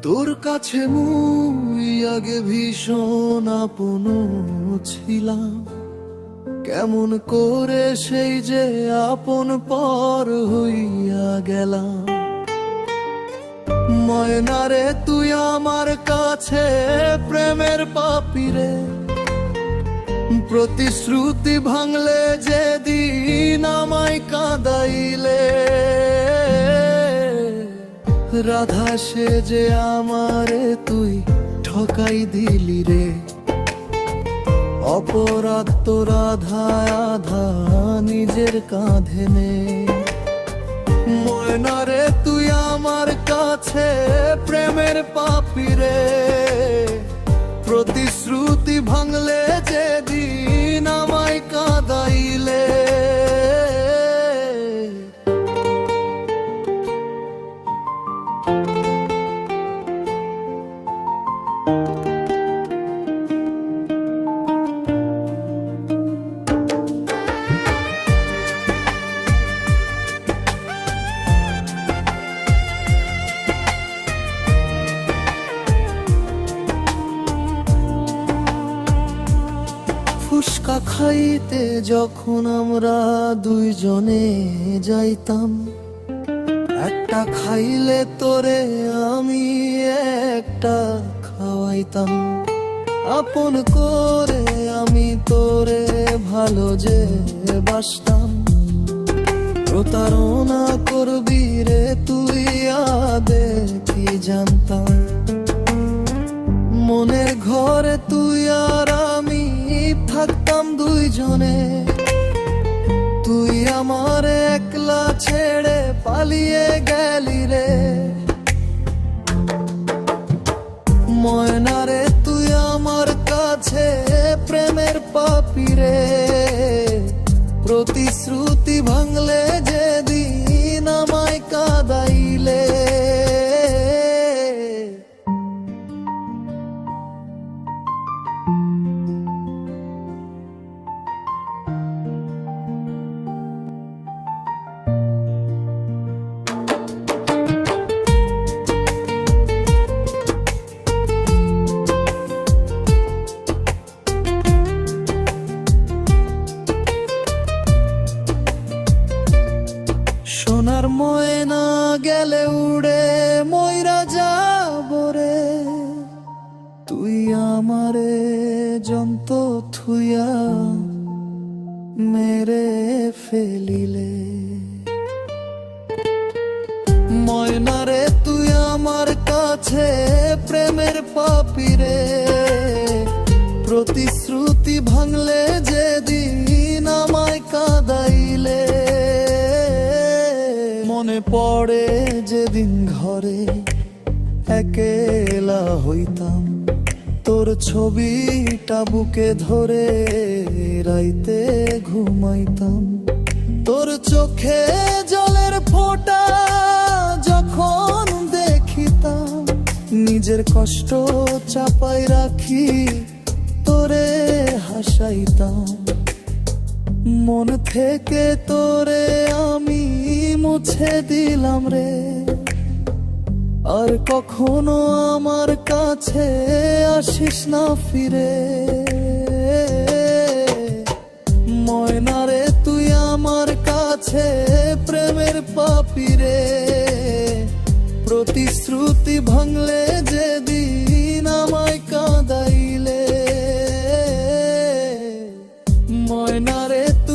তোর কাছে মুই আগে ভীষণ আপন ছিলাম, কেমন করে সেই যে আপন পর হইয়া গেলাম। ময়নারে তুই আমার কাছে প্রেমের পাপিরে, প্রতিশ্রুতি ভাঙলে যেদিন আমায় কাঁদাইলে। রাধা সে যে আমারে তুই ঠকাই দিলি রে, অপরাধ তো রাধা আধা নিজের কাঁধে নে। ময়নারে তুই আমার কাছে প্রেমের পাপিরে, প্রতিশ্রুতি ভাঙলে যেদিন আমায় কাঁদাইলে। ফুসকা খাইতে যখন আমরা দুইজনে যাইতাম, একটা খাইলে তোরে আমি একটা খাওয়াইতাম। আপন করে আমি তোরে ভালো যে বাসতাম, প্রতারণা করবি রে তুই আদে কি জানতাম। মনের ঘরে তুই আর আমি থাকতাম দুইজনে, তুই আমার একলা ছেড়ে পালিয়ে গেলি রে। ময়নারে তুই আমার কাছে প্রেমের পাপিরে, প্রতিশ্রুতি ভাঙলে যেদিন আমায় কাঁদাইলে। সোনার ময়না গেলে উড়ে ময়রা যাব রে, তুই আমারে জন্ত থুইয়া মেরে ফেলিলে। ময়নারে তুই আমার কাছে প্রেমের পাপিরে, প্রতিশ্রুতি ভাঙলে যেদিন আমায় কাঁদাইলে। মনে পড়ে যেদিন ঘরে একলা হইতাম, তোর ছবিটা বুকে ধরে রাইতে ঘুমাইতাম। তোর চোখে জলের ফোঁটা যখন দেখিতাম, নিজের কষ্ট চাপাই রাখি তোরে হাসাইতাম। মন থেকে তোরে আমি মুছে দিলাম রে, আর কখনো আমার কাছে আসিস না ফিরে। ময়নারে তুই আমার কাছে প্রেমের পাপিরে, প্রতিশ্রুতি ভাঙলে যেদিন আমায় কাঁদাইলে। ময়নারে তুই